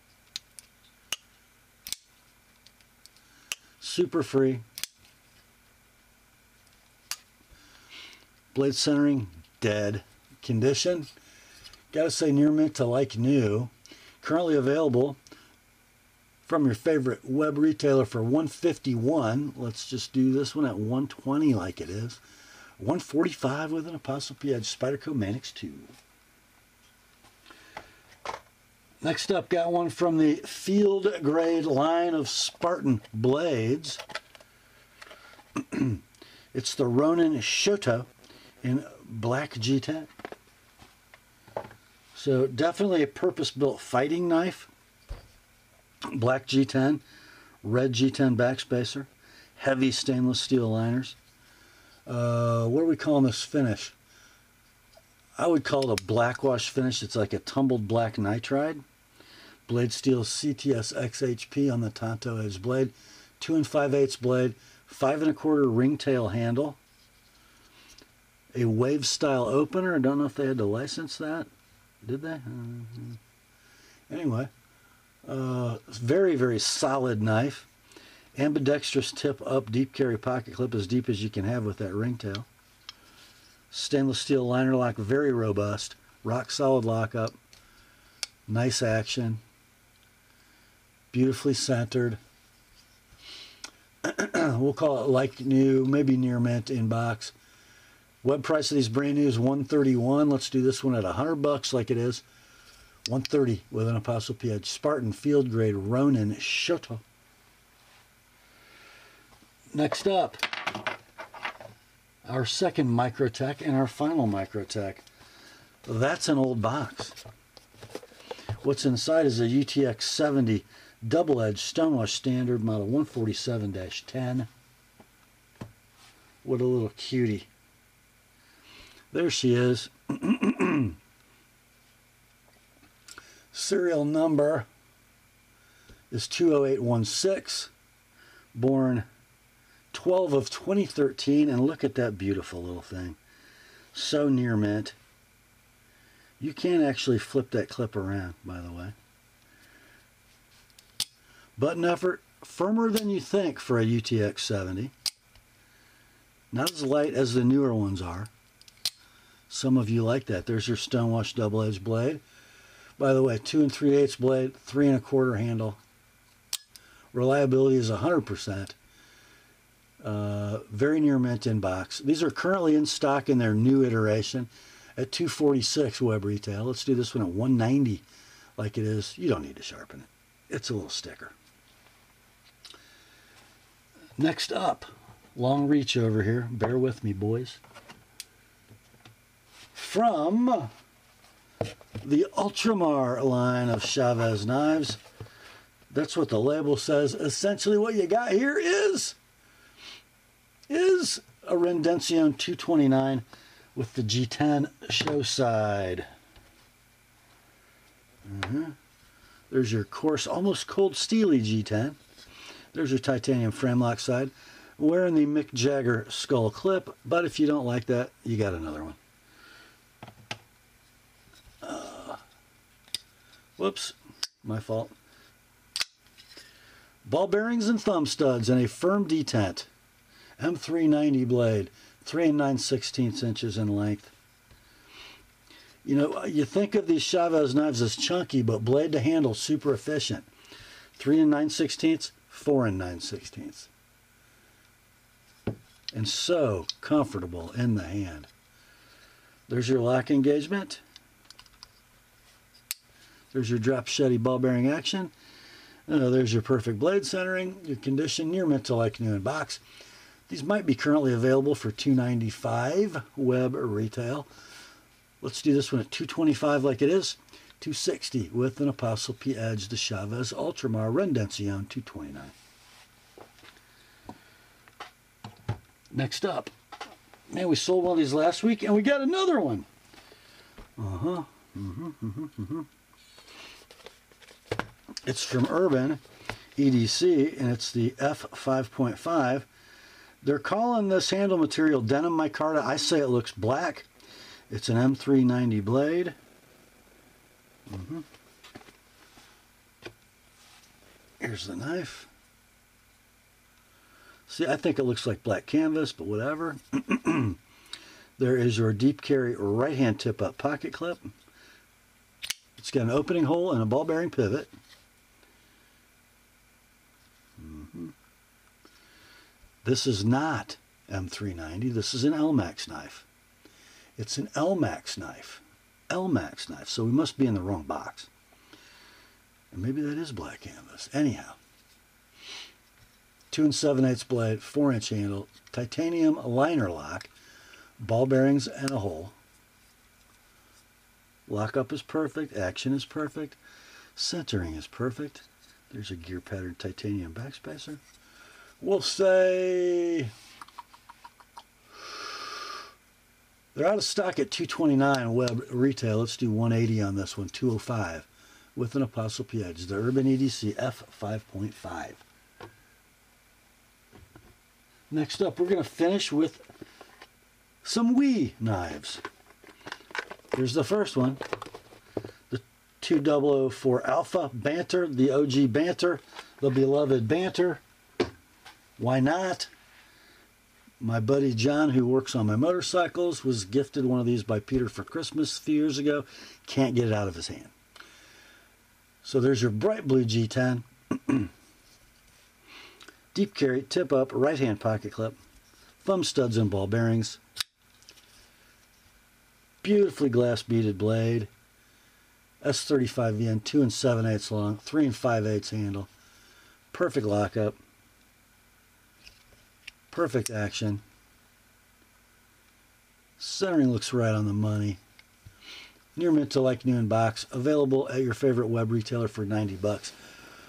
Super free. Blade centering, dead. Condition, gotta say near mint to like new. Currently available from your favorite web retailer for $151. Let's just do this one at $120 like it is. $145 with an TheApostleP Edge Spyderco Mannix 2. Next up, got one from the field grade line of Spartan blades. It's the Ronin Shoto in black G10. So definitely a purpose-built fighting knife. Black G10, red G10 backspacer, heavy stainless steel liners. What are we calling this finish? I would call it a blackwash finish. It's like a tumbled black nitride. Blade steel CTS XHP on the Tonto edge blade. 2 5/8 blade, 5 1/4 ringtail handle. A wave style opener. I don't know if they had to license that. Did they? Anyway, very, very solid knife. Ambidextrous tip up, deep carry pocket clip, as deep as you can have with that ringtail. Stainless steel liner lock, very robust. Rock solid lockup. Nice action. Beautifully centered. We'll call it like new, maybe near mint inbox. Web price of these brand new is $131. Let's do this one at $100 like it is. $130 with an TheApostleP Edge Spartan field grade Ronin Shoto. Next up, our second Microtech and our final Microtech. That's an old box. What's inside is a UTX 70 double-edged stonewash standard model 147-10. What a little cutie. There she is. Serial number is 20816. Born 12 of 2013. And look at that beautiful little thing. So near mint. You can actually flip that clip around, by the way. Button effort, firmer than you think for a UTX 70. Not as light as the newer ones are. Some of you like that. There's your stonewash double-edged blade. By the way, 2 3/8 blade, 3 1/4 handle. Reliability is 100%. Very near mint in box. These are currently in stock in their new iteration at $246 web retail. Let's do this one at $190 like it is. You don't need to sharpen it. It's a little sticker. Next up, long reach over here. Bear with me, boys. From the Ultramar line of Chavez knives. That's what the label says. Essentially what you got here is a Rendition 229 with the G10 show side. There's your coarse, almost cold steely G10. There's your titanium frame lock side. Wearing the Mick Jagger skull clip, but if you don't like that, you got another one. Whoops, my fault. Ball bearings and thumb studs and a firm detent. M390 blade, 3 9/16 inches in length. You know, you think of these Chavez knives as chunky, but blade to handle super efficient. 3 9/16, 4 9/16. And so comfortable in the hand. There's your lock engagement. There's your drop shetty ball bearing action. There's your perfect blade centering, your condition, near mint to like new in box. These might be currently available for $295 web or retail. Let's do this one at $225 like it is. $260 with an ApostleP Edge, the Chavez Ultramar Rendition 229. Next up, man, we sold one of these last week and we got another one. It's from Urban EDC and it's the F5.5. They're calling this handle material denim micarta. I say it looks black. It's an M390 blade. Here's the knife. See, I think it looks like black canvas, but whatever. There is your deep carry right hand tip up pocket clip. It's got an opening hole and a ball bearing pivot. This is not M390. This is an LMAX knife. It's an LMAX knife. LMAX knife. So we must be in the wrong box. And maybe that is black canvas. Anyhow. 2 7/8 blade, 4-inch handle, titanium liner lock, ball bearings and a hole. Lockup is perfect. Action is perfect. Centering is perfect. There's a gear pattern titanium backspacer. We'll say they're out of stock at $229 web retail. Let's do $180 on this one, $205 with an ApostleP Edge, the Urban EDC F5.5. Next up, we're going to finish with some Wii knives. Here's the first one, the 2004 Alpha Banter, the OG Banter, the beloved Banter. Why not? My buddy John, who works on my motorcycles, was gifted one of these by Peter for Christmas a few years ago. Can't get it out of his hand. So there's your bright blue G10. Deep carry, tip up, right hand pocket clip, thumb studs and ball bearings, beautifully glass beaded blade, S35 VN, 2 7/8 long, 3 5/8 handle, perfect lockup, perfect action, centering looks right on the money, near mint to like new in box, available at your favorite web retailer for $90.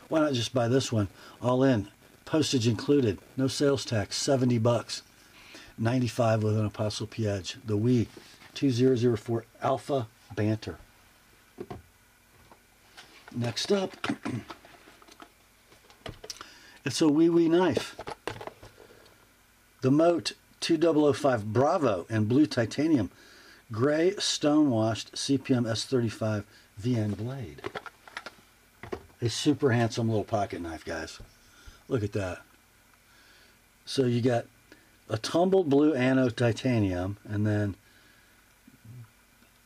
Why not just buy this one all in? Postage included, no sales tax, $70. $95 with an ApostleP Edge, the Wii 2004 Alpha Banter. Next up, it's a Wee knife. The Mote 2005 Bravo in blue titanium, gray stone-washed CPM S35 VN blade. A super handsome little pocket knife, guys. Look at that. So you got a tumbled blue anode titanium and then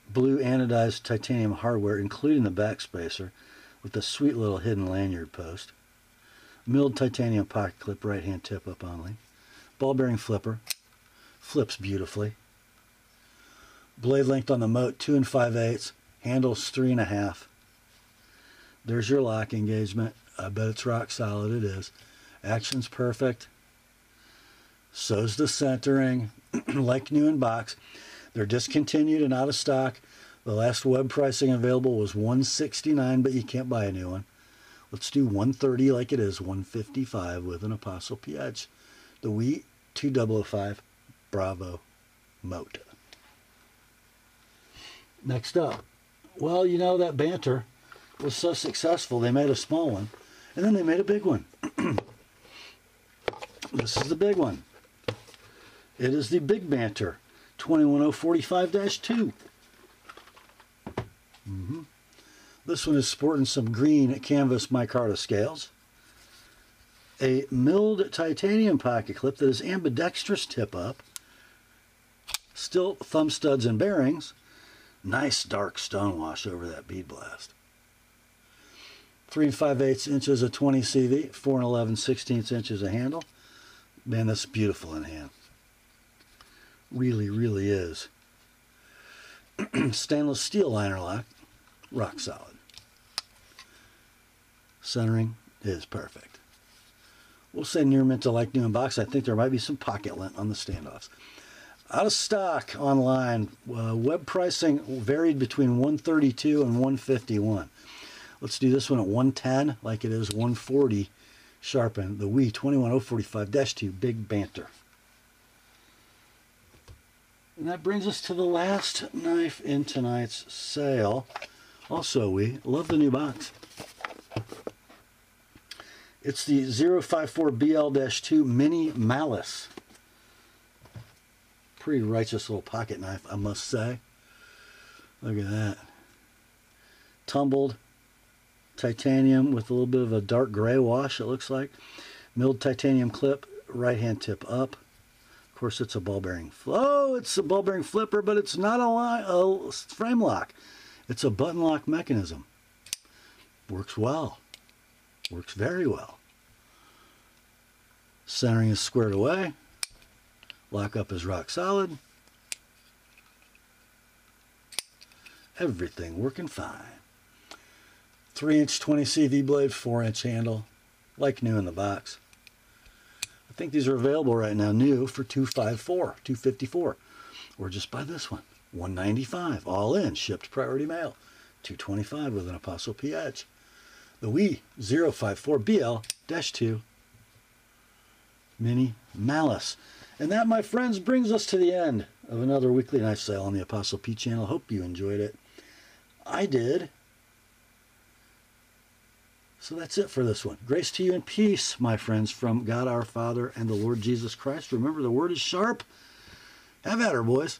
blue anodized titanium hardware, including the backspacer, with a sweet little hidden lanyard post. Milled titanium pocket clip, right hand tip up only. Ball bearing flipper. Flips beautifully. Blade length on the Mote 2 5/8. Handles 3 1/2. There's your lock engagement. I bet it's rock solid. It is. Action's perfect. So's the centering. Like new in box. They're discontinued and out of stock. The last web pricing available was $169, but you can't buy a new one. Let's do $130 like it is, $155 with an ApostleP edge. The Wheat 2005 Bravo Mote. Next up, well, you know, that Banter was so successful, they made a small one, and then they made a big one. This is the big one. It is the Big Banter 21045-2. This one is sporting some green canvas micarta scales, a milled titanium pocket clip that is ambidextrous tip up, still thumb studs and bearings, nice dark stonewash over that bead blast. 3 5/8 inches of 20 CV, 4 11/16 inches of handle. Man, that's beautiful in hand. Really, really is. Stainless steel liner lock, rock solid. Centering is perfect. We'll say near mint to like new in box. I think there might be some pocket lint on the standoffs. Out of stock online. Web pricing varied between $132 and $151. Let's do this one at $110 like it is $140 sharpen. The WE 21045-2 Big Banter. And that brings us to the last knife in tonight's sale. Also, we love the new box. It's the 054BL-2 Mini Malice. Pretty righteous little pocket knife, I must say. Look at that. Tumbled titanium with a little bit of a dark gray wash, it looks like. Milled titanium clip, right hand tip up. Of course, it's a ball bearing. Oh, it's a ball bearing flipper, but it's not a frame lock. It's a button lock mechanism. Works well. Works very well. Centering is squared away. Lockup is rock solid. Everything working fine. 3-inch 20 CV blade, 4-inch handle, like new in the box. I think these are available right now new for $254, or just buy this one, $195, all in, shipped priority mail, $225 with an ApostleP edge. The WE 054BL-2 Mini Malice. And that, my friends, brings us to the end of another weekly knife sale on the ApostleP channel. Hope you enjoyed it. I did. So that's it for this one. Grace to you and peace, my friends, from God our Father and the Lord Jesus Christ. Remember, the word is sharp. Have at her, boys.